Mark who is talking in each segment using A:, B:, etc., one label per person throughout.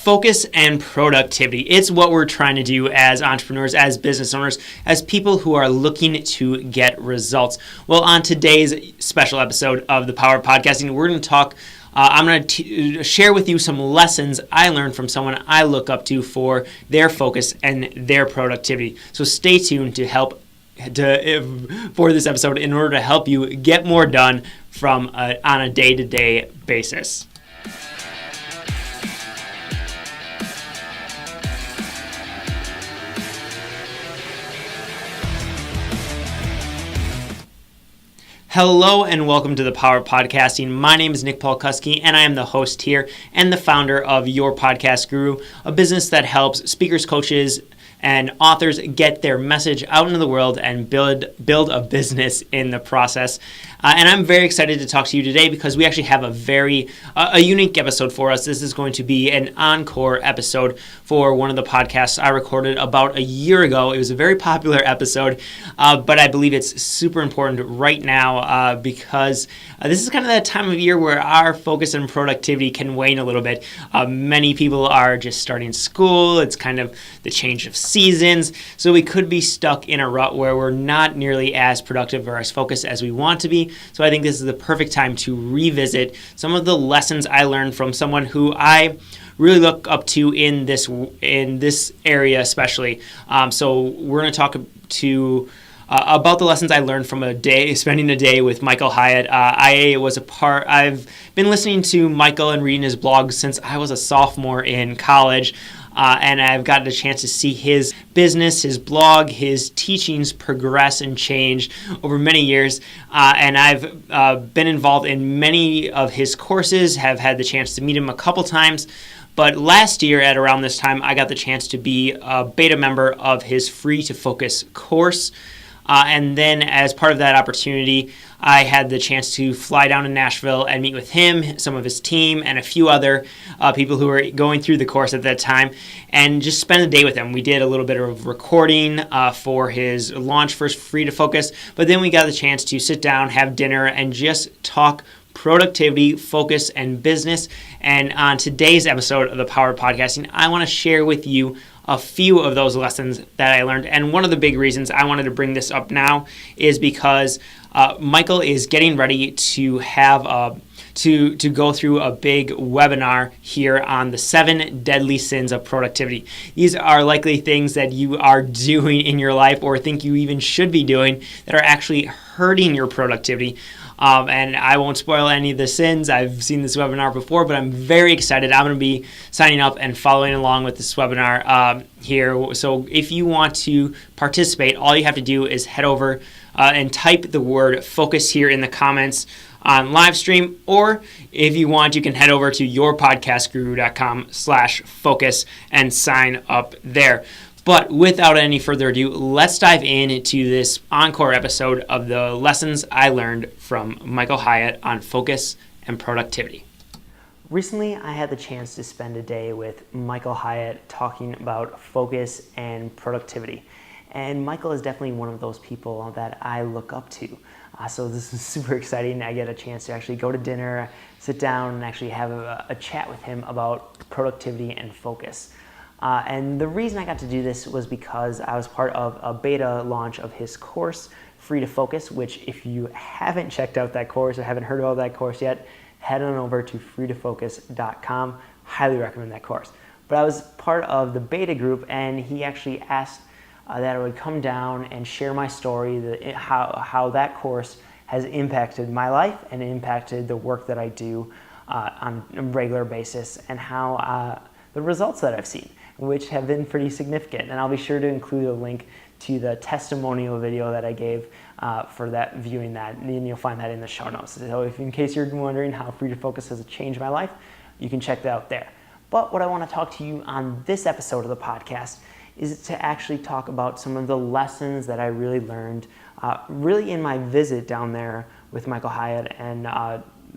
A: focus and productivity. It's what we're trying to do as entrepreneurs, as business owners, as people who are looking to get results. Well, on today's special episode of the Power of Podcasting, we're going to talk I'm going to share with you some lessons I learned from someone I look up to for their focus and their productivity. So stay tuned for this episode in order to help you get more done on a day-to-day basis. Hello and welcome to the Power of Podcasting. My name is Nick Palkowski and I am the host here and the founder of Your Podcast Guru, a business that helps speakers, coaches, and authors get their message out into the world and build a business in the process. And I'm very excited to talk to you today because we actually have a unique episode for us. This is going to be an Encore episode for one of the podcasts I recorded about a year ago. It was a very popular episode, but I believe it's super important right now because this is kind of that time of year where our focus and productivity can wane a little bit. Many people are just starting school. It's kind of the change of seasons, so we could be stuck in a rut where we're not nearly as productive or as focused as we want to be. So I think this is the perfect time to revisit some of the lessons I learned from someone who I really look up to in this area especially. So we're going to talk about the lessons I learned from spending a day with Michael Hyatt. I've been listening to Michael and reading his blog since I was a sophomore in college. And I've gotten a chance to see his business, his blog, his teachings progress and change over many years. And I've been involved in many of his courses, have had the chance to meet him a couple times. But last year at around this time, I got the chance to be a beta member of his Free to Focus course. And then as part of that opportunity, I had the chance to fly down to Nashville and meet with him, some of his team, and a few other people who were going through the course at that time, and just spend a day with him. We did a little bit of recording for his launch for Free to Focus, but then we got the chance to sit down, have dinner, and just talk productivity, focus, and business. And on today's episode of the Power of Podcasting, I want to share with you a few of those lessons that I learned. And one of the big reasons I wanted to bring this up now is because Michael is getting ready to have to go through a big webinar here on the 7 deadly sins of productivity. These are likely things that you are doing in your life or think you even should be doing that are actually hurting your productivity. And I won't spoil any of the sins. I've seen this webinar before, but I'm very excited. I'm going to be signing up and following along with this webinar here. So if you want to participate, all you have to do is head over and type the word focus here in the comments on live stream, or if you want, you can head over to yourpodcastguru.com/focus and sign up there. But without any further ado, let's dive into this Encore episode of the lessons I learned from Michael Hyatt on focus and productivity. Recently, I had the chance to spend a day with Michael Hyatt talking about focus and productivity. And Michael is definitely one of those people that I look up to. So this is super exciting. I get a chance to actually go to dinner, sit down, and actually have a chat with him about productivity and focus. And the reason I got to do this was because I was part of a beta launch of his course, Free to Focus, which if you haven't checked out that course or haven't heard about that course yet, head on over to freetofocus.com. Highly recommend that course. But I was part of the beta group, and he actually asked that I would come down and share my story, how that course has impacted my life and impacted the work that I do on a regular basis, and how the results that I've seen, which have been pretty significant. And I'll be sure to include a link to the testimonial video that I gave for that, viewing that, and you'll find that in the show notes. So in case you're wondering how Free to Focus has changed my life, you can check that out there. But what I want to talk to you on this episode of the podcast is to actually talk about some of the lessons that I really learned really in my visit down there with Michael Hyatt, and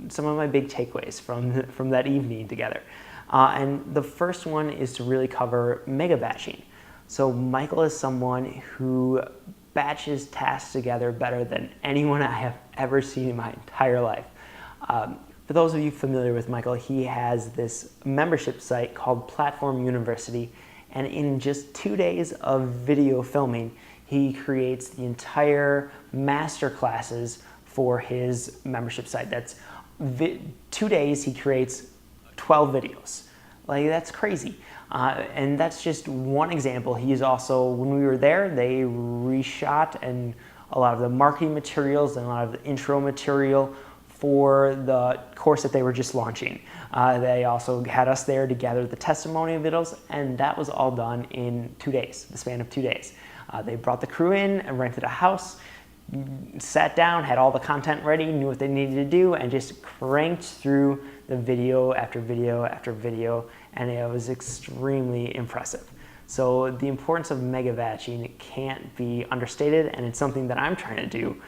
A: some of my big takeaways from that evening together. And the first one is to really cover mega batching. So Michael is someone who batches tasks together better than anyone I have ever seen in my entire life. For those of you familiar with Michael, he has this membership site called Platform University, and in just 2 days of video filming, he creates the entire master classes for his membership site. That's 2 days, he creates 12 videos. Like, that's crazy. And that's just one example. He's also, when we were there, they reshot and a lot of the marketing materials and a lot of the intro material for the course that they were just launching. They also had us there to gather the testimonial videos, and that was all done in 2 days, the span of 2 days. They brought the crew in and rented a house, sat down, had all the content ready, knew what they needed to do, and just cranked through the video after video after video, and it was extremely impressive. So the importance of mega batching can't be understated, and it's something that I'm trying to do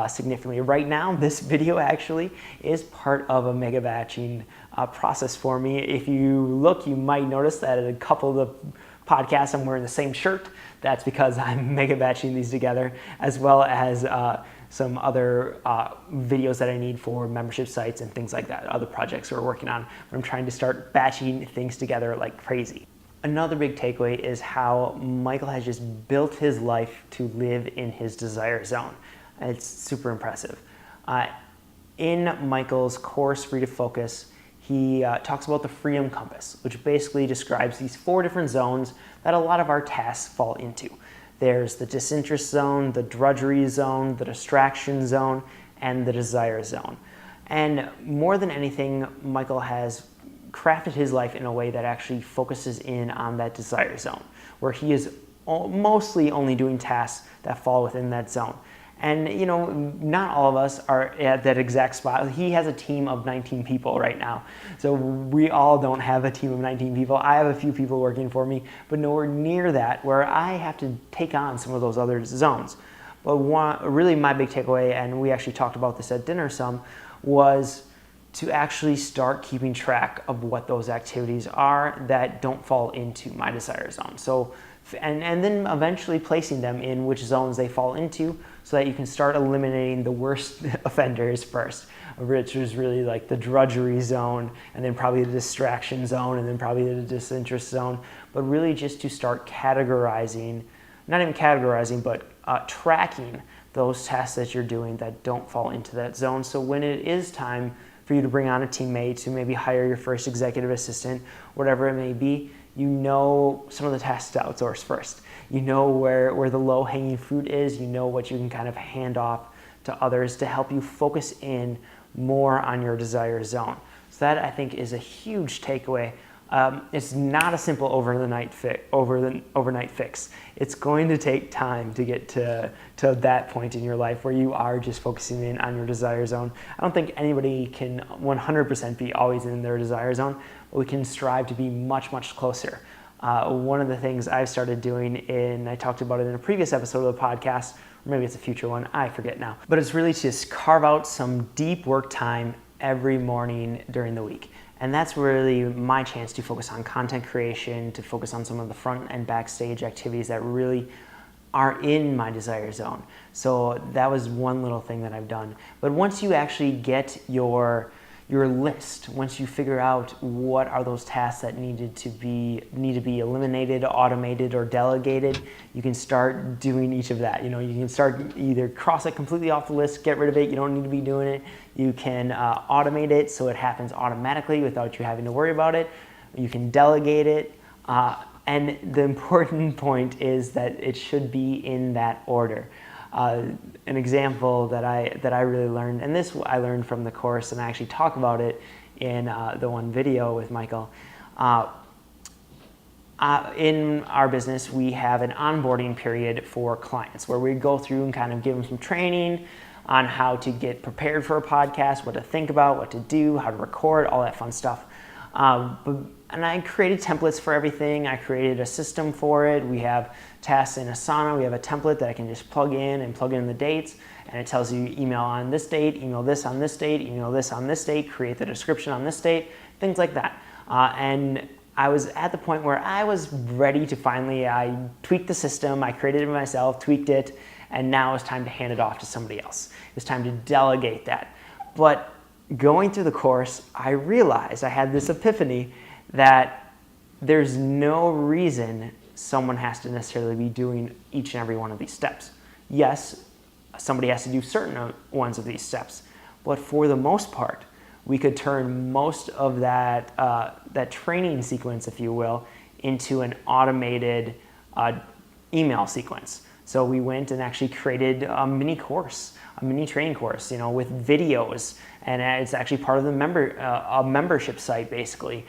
A: significantly. Right now, this video actually is part of a mega batching process for me. If you look, you might notice that at a couple of the podcasts I'm wearing the same shirt. That's because I'm mega batching these together, as well as some other videos that I need for membership sites and things like that, other projects we're working on. I'm trying to start batching things together like crazy. Another big takeaway is how Michael has just built his life to live in his desire zone. It's super impressive. In Michael's course, Free to Focus, he talks about the Freedom Compass, which basically describes these 4 different zones that a lot of our tasks fall into. There's the disinterest zone, the drudgery zone, the distraction zone, and the desire zone. And more than anything, Michael has crafted his life in a way that actually focuses in on that desire zone, where he is mostly only doing tasks that fall within that zone. And you know, not all of us are at that exact spot. He has a team of 19 people right now. So we all don't have a team of 19 people. I have a few people working for me, but nowhere near that where I have to take on some of those other zones. But really my big takeaway, and we actually talked about this at dinner some, was to actually start keeping track of what those activities are that don't fall into my desire zone. So, and then eventually placing them in which zones they fall into, so that you can start eliminating the worst offenders first, which is really like the drudgery zone, and then probably the distraction zone, and then probably the disinterest zone. But really just to start categorizing, not even categorizing, but tracking those tasks that you're doing that don't fall into that zone. So when it is time for you to bring on a teammate, to maybe hire your first executive assistant, whatever it may be, you know some of the tasks to outsource first. You know where the low-hanging fruit is. You know what you can kind of hand off to others to help you focus in more on your desire zone. So that, I think, is a huge takeaway. It's not a simple overnight fix. It's going to take time to get to that point in your life where you are just focusing in on your desire zone. I don't think anybody can 100% be always in their desire zone, but we can strive to be much, much closer. One of the things I've started doing, and I talked about it in a previous episode of the podcast, or maybe it's a future one, I forget now, but it's really just carve out some deep work time every morning during the week. And that's really my chance to focus on content creation, to focus on some of the front and backstage activities that really are in my desire zone. So that was one little thing that I've done. But once you actually get your list, once you figure out what are those tasks that need to be eliminated, automated, or delegated, you can start doing each of that. You know, you can start either cross it completely off the list, get rid of it, you don't need to be doing it. You can automate it so it happens automatically without you having to worry about it. You can delegate it. And the important point is that it should be in that order. An example that I really learned, and this I learned from the course, and I actually talk about it in the one video with Michael. In our business, we have an onboarding period for clients where we go through and kind of give them some training on how to get prepared for a podcast, what to think about, what to do, how to record, all that fun stuff. And I created templates for everything. I created a system for it. We have tasks in Asana. We have a template that I can just plug in the dates, and it tells you email on this date, email this on this date, email this on this date, create the description on this date, things like that. And I was at the point where I was ready to finally, I tweaked the system, I created it myself, tweaked it, and now it's time to hand it off to somebody else. It's time to delegate that. But going through the course, I realized, I had this epiphany that there's no reason someone has to necessarily be doing each and every one of these steps. Yes, somebody has to do certain ones of these steps, but for the most part, we could turn most of that training sequence, if you will, into an automated email sequence. So we went and actually created a mini training course, with videos, and it's actually part of the membership site, basically.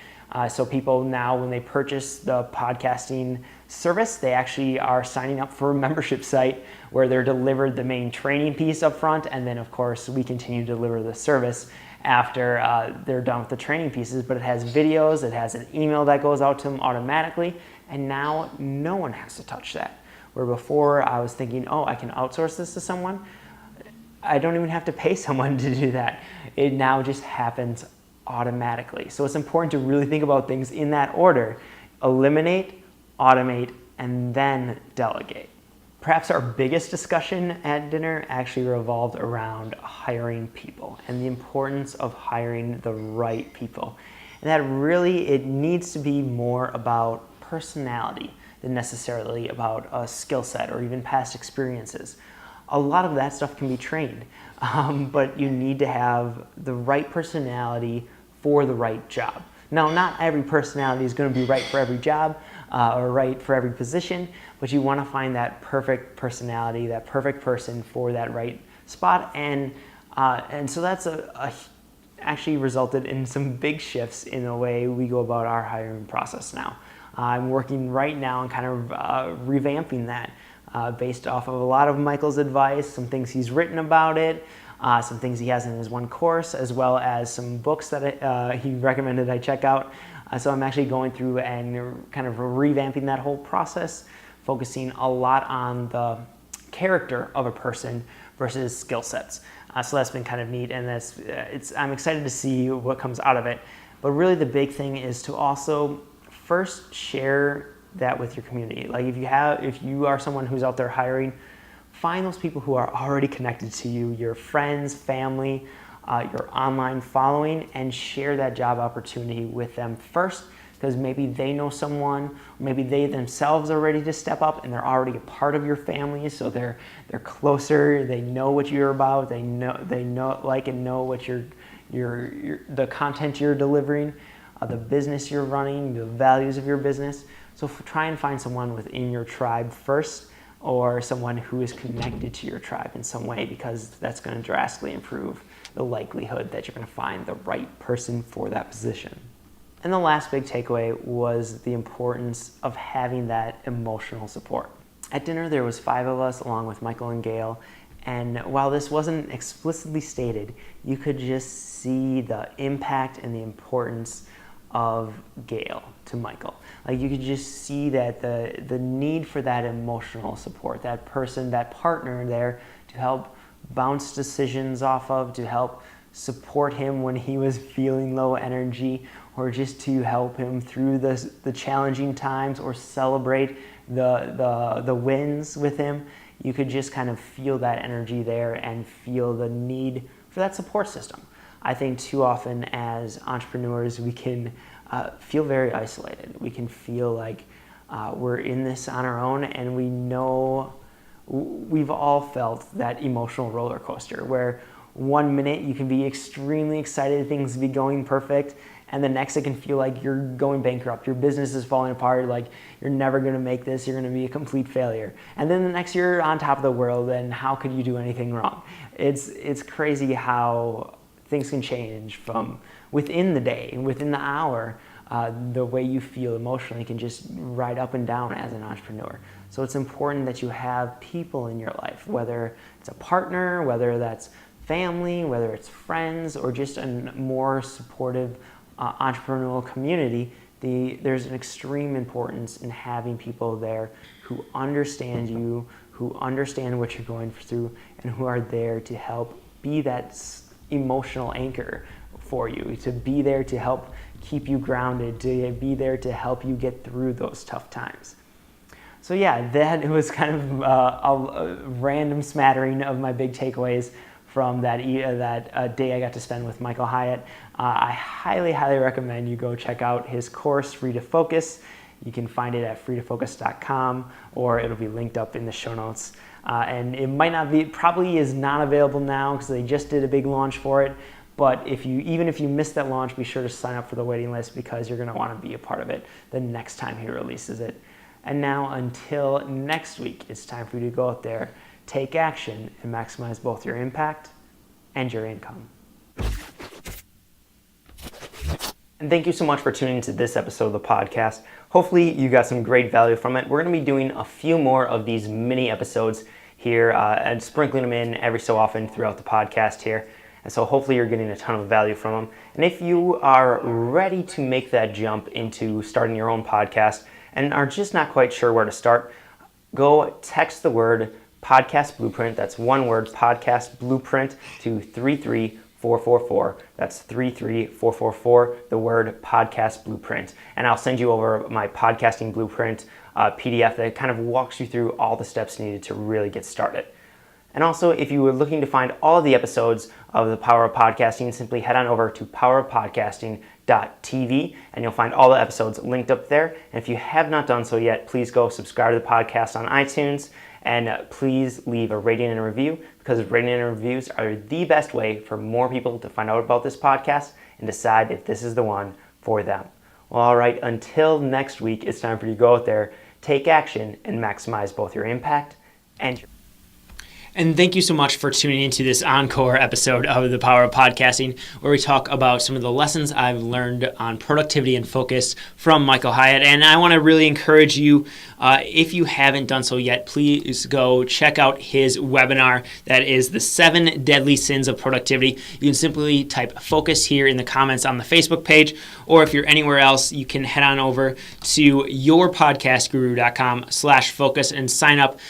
A: So people now, when they purchase the podcasting service, they actually are signing up for a membership site where they're delivered the main training piece up front, and then of course we continue to deliver the service after they're done with the training pieces. But it has videos, it has an email that goes out to them automatically, and now no one has to touch that. Where before I was thinking, oh, I can outsource this to someone. I don't even have to pay someone to do that. It now just happens automatically. So it's important to really think about things in that order: eliminate, automate, and then delegate. Perhaps our biggest discussion at dinner actually revolved around hiring people and the importance of hiring the right people. And that really, it needs to be more about personality than necessarily about a skill set or even past experiences. A lot of that stuff can be trained, but you need to have the right personality for the right job. Now, not every personality is going to be right for every job or right for every position, but you want to find that perfect personality, that perfect person for that right spot. And so that's actually resulted in some big shifts in the way we go about our hiring process now. I'm working right now on kind of revamping that based off of a lot of Michael's advice, some things he's written about it, some things he has in his one course, as well as some books that he recommended I check out. So I'm actually going through and kind of revamping that whole process, focusing a lot on the character of a person versus skill sets. So that's been kind of neat, and I'm excited to see what comes out of it. But really the big thing is to also first share that with your community. Like if you are someone who's out there hiring, find those people who are already connected to you, your friends, family, your online following, and share that job opportunity with them first, because maybe they know someone, maybe they themselves are ready to step up and they're already a part of your family, so they're closer, they know what you're about, they know like and know what the content you're delivering, the business you're running, the values of your business. So try and find someone within your tribe first, or someone who is connected to your tribe in some way, because that's going to drastically improve the likelihood that you're going to find the right person for that position. And the last big takeaway was the importance of having that emotional support. At dinner, there was 5 of us along with Michael and Gail, and while this wasn't explicitly stated, you could just see the impact and the importance of Gail to Michael. Like, you could just see that the need for that emotional support, that person, that partner there to help bounce decisions off of, to help support him when he was feeling low energy, or just to help him through the challenging times, or celebrate the wins with him. You could just kind of feel that energy there and feel the need for that support system. I think too often as entrepreneurs, we can feel very isolated. We can feel like we're in this on our own, and we know we've all felt that emotional roller coaster where one minute you can be extremely excited, things be going perfect, and the next it can feel like you're going bankrupt, your business is falling apart, like you're never going to make this, you're going to be a complete failure. And then the next you're on top of the world, and how could you do anything wrong? It's crazy how things can change from within the day and within the hour. The way you feel emotionally can just ride up and down as an entrepreneur. So it's important that you have people in your life, whether it's a partner, whether that's family, whether it's friends, or just a more supportive entrepreneurial community. There's an extreme importance in having people there who understand you, who understand what you're going through, and who are there to help be that emotional anchor for you, to be there to help keep you grounded, to be there to help you get through those tough times. So yeah, that was kind of a random smattering of my big takeaways from that day I got to spend with Michael Hyatt. I highly, highly recommend you go check out his course, Free to Focus. You can find it at freetofocus.com, or it'll be linked up in the show notes. And it might not be, probably is not available now because they just did a big launch for it. But even if you missed that launch, be sure to sign up for the waiting list because you're going to want to be a part of it the next time he releases it. And now, until next week, it's time for you to go out there, take action, and maximize both your impact and your income. And thank you so much for tuning into this episode of the podcast. Hopefully you got some great value from it. We're going to be doing a few more of these mini episodes here and sprinkling them in every so often throughout the podcast here. And so hopefully you're getting a ton of value from them. And if you are ready to make that jump into starting your own podcast and are just not quite sure where to start, go text the word podcast blueprint. That's one word, podcast blueprint, to 33444. That's 33444, the word podcast blueprint. And I'll send you over my podcasting blueprint PDF that kind of walks you through all the steps needed to really get started. And also, if you were looking to find all of the episodes of The Power of Podcasting, simply head on over to powerofpodcasting.tv and you'll find all the episodes linked up there. And if you have not done so yet, please go subscribe to the podcast on iTunes and please leave a rating and a review, because rating and reviews are the best way for more people to find out about this podcast and decide if this is the one for them. Well, all right, until next week, it's time for you to go out there, take action, and maximize both your impact and your... And thank you so much for tuning into this Encore episode of The Power of Podcasting, where we talk about some of the lessons I've learned on productivity and focus from Michael Hyatt. And I want to really encourage you, if you haven't done so yet, please go check out his webinar. That is the 7 Deadly Sins of Productivity. You can simply type focus here in the comments on the Facebook page, or if you're anywhere else, you can head on over to yourpodcastguru.com/focus and sign up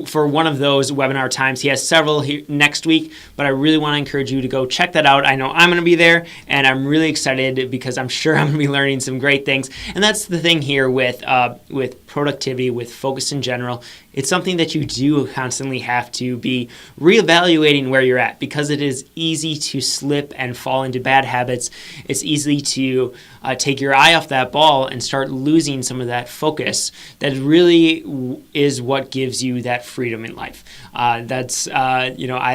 A: for one of those webinars times. He has several here next week, but I really want to encourage you to go check that out. I know I'm going to be there, and I'm really excited because I'm sure I'm going to be learning some great things. And that's the thing here with productivity, with focus in general. It's something that you do constantly have to be reevaluating where you're at, because it is easy to slip and fall into bad habits. It's easy to take your eye off that ball and start losing some of that focus that really is what gives you that freedom in life. I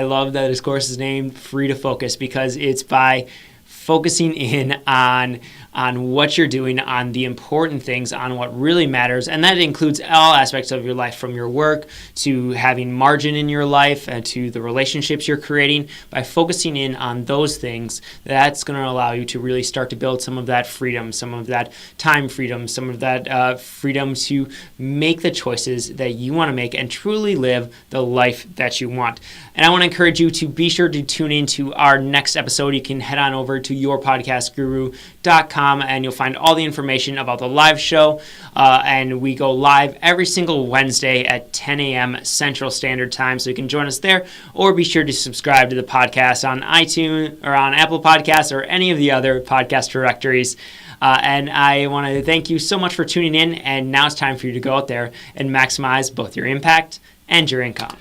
A: love that his course is named Free to Focus, because it's by focusing in on what you're doing, on the important things, on what really matters. And that includes all aspects of your life, from your work to having margin in your life and to the relationships you're creating. By focusing in on those things, that's going to allow you to really start to build some of that freedom, some of that time freedom, some of that freedom to make the choices that you want to make and truly live the life that you want. And I want to encourage you to be sure to tune in to our next episode. You can head on over to yourpodcastguru.com and you'll find all the information about the live show. And we go live every single Wednesday at 10 a.m. Central Standard Time, so you can join us there, or be sure to subscribe to the podcast on iTunes or on Apple Podcasts or any of the other podcast directories. And I want to thank you so much for tuning in, and now it's time for you to go out there and maximize both your impact and your income.